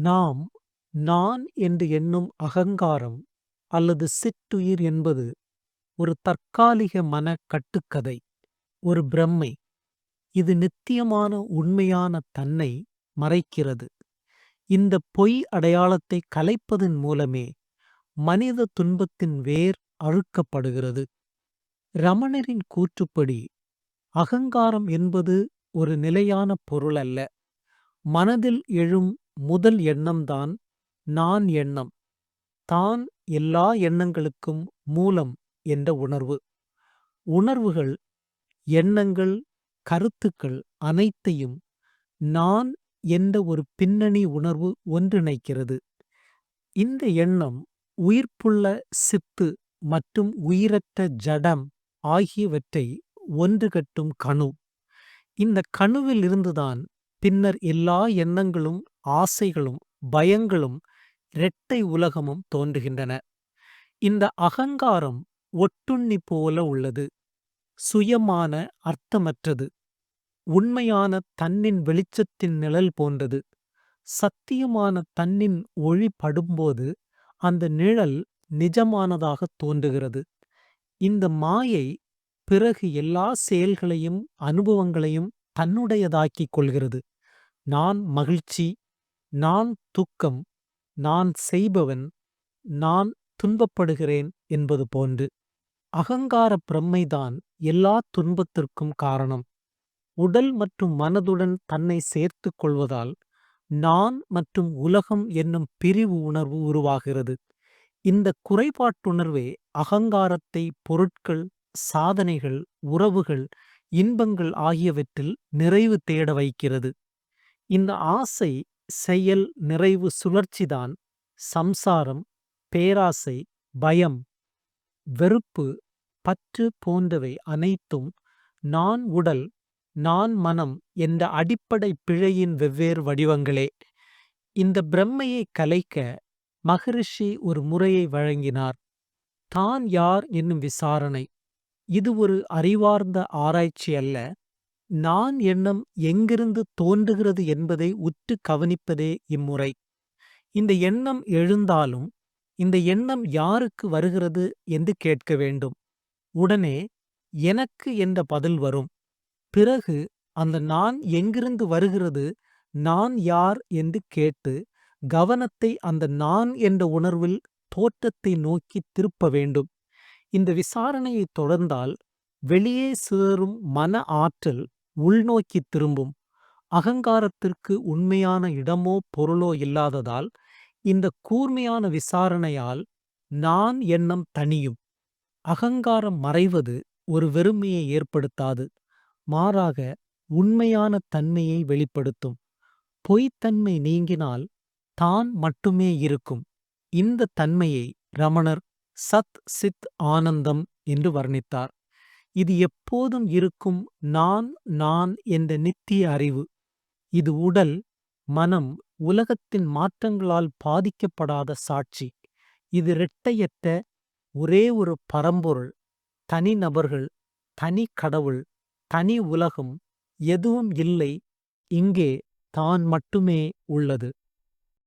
நாம் நான் என்று எண்ணும் அகங்காரம் அல்லது சிற்றுயிர் என்பது ஒரு தற்காலிக மன கட்டுக்கதை, ஒரு பிரமை. இது நித்தியமான உண்மையான தன்னை மறைக்கிறது. இந்த பொய் அடையாளத்தை கலைப்பதன் மூலமே மனித துன்பத்தின் வேர் அழுக்கப்படுகிறது. ரமணரின் கூற்றுப்படி அகங்காரம் என்பது ஒரு நிலையான பொருள் அல்ல. மனதில் எழும் முதல் எண்ணம்தான் நான் எண்ணம். தான் எல்லா எண்ணங்களுக்கும் மூலம் என்ற உணர்வு. உணர்வுகள், எண்ணங்கள், கருத்துக்கள் அனைத்தையும் நான் என்ற ஒரு பின்னணி உணர்வு ஒன்றிணைக்கிறது. இந்த எண்ணம் உயிர்ப்புள்ள சித்து மற்றும் உயிரற்ற ஜடம் ஆகியவற்றை ஒன்றுகட்டும் கணு. இந்த கணுவில் இருந்துதான் பின்னர் எல்லா எண்ணங்களும், ஆசைகளும், பயங்களும், இரட்டை உலகமும் தோன்றுகின்றன. இந்த அகங்காரம் ஒட்டுண்ணி போல உள்ளது. சுயமான அர்த்தமற்றது. உண்மையான தன்னின் வெளிச்சத்தின் நிழல் போன்றது. சத்தியமான தன்னின் ஒளி படும்போது அந்த நிழல் நிஜமானதாக தோன்றுகிறது. இந்த மாயை பிறகு எல்லா செயல்களையும் அனுபவங்களையும் தன்னுடையதாக்கிக் கொள்கிறது. நான் மகிழ்ச்சி, நான் துக்கம், நான் செய்பவன், நான் துன்பப்படுகிறேன் என்பது போன்று. அகங்கார பிரம்மைதான் எல்லா துன்பத்திற்கும் காரணம். உடல் மற்றும் மனதுடன் தன்னை சேர்த்துக் கொள்வதால் நான் மற்றும் உலகம் என்னும் பிரிவு உணர்வு உருவாகிறது. இந்த குறைபாட்டுணர்வே அகங்காரத்தை பொருட்கள், சாதனைகள், உறவுகள், இன்பங்கள் ஆகியவற்றில் நிறைவு தேட வைக்கிறது. இந்த ஆசை, செயல், நிறைவு சுழற்சிதான் சம்சாரம், பேராசை, பயம், வெறுப்பு, பற்று போன்றவை அனைத்தும் நான் உடல், நான் மனம் என்ற அடிப்படை பிழையின் வெவ்வேறு வடிவங்களே. இந்த பிரம்மையை கலைக்க மகரிஷி ஒரு முறையை வழங்கினார். தான் யார் என்னும் விசாரணை. இது ஒரு அறிவார்ந்த ஆராய்ச்சி அல்ல. நான் எண்ணம் எங்கிருந்து தோன்றுகிறது என்பதை உற்று கவனிப்பதே இம்முறை. இந்த எண்ணம் எழுந்தாலும் இந்த எண்ணம் யாருக்கு வருகிறது என்று கேட்க வேண்டும். உடனே எனக்கு என்ற பதில் வரும். பிறகு அந்த நான் எங்கிருந்து வருகிறது, நான் யார் என்று கேட்டு கவனத்தை அந்த நான் என்ற உணர்வில் தோற்றத்தை நோக்கி திருப்ப வேண்டும். இந்த விசாரணையை தொடர்ந்தால் வெளியே சிதறும் மன ஆற்றல் உள்நோக்கி திரும்பும். அகங்காரத்திற்கு உண்மையான இடமோ பொருளோ இல்லாததால் இந்த கூர்மையான விசாரணையால் நான் எண்ணம் தணியும். அகங்காரம் மறைவது ஒரு வெறுமையை ஏற்படுத்தாது. மாறாக உண்மையான தன்மையை வெளிப்படுத்தும். பொய்த்தன்மை நீங்கினால் தான் மட்டுமே இருக்கும். இந்த தன்மையை ரமணர் சத் சித் ஆனந்தம் என்று வர்ணித்தார். இது எப்போதும் இருக்கும் நான் நான் என்ற நித்திய அறிவு. இது உடல், மனம், உலகத்தின் மாற்றங்களால் பாதிக்கப்படாத சாட்சி. இது இரட்டையற்ற ஒரே ஒரு பரம்பொருள். தனி நபர்கள், தனி கடவுள், தனி உலகம் எதுவும் இல்லை. இங்கே தான் மட்டுமே உள்ளது.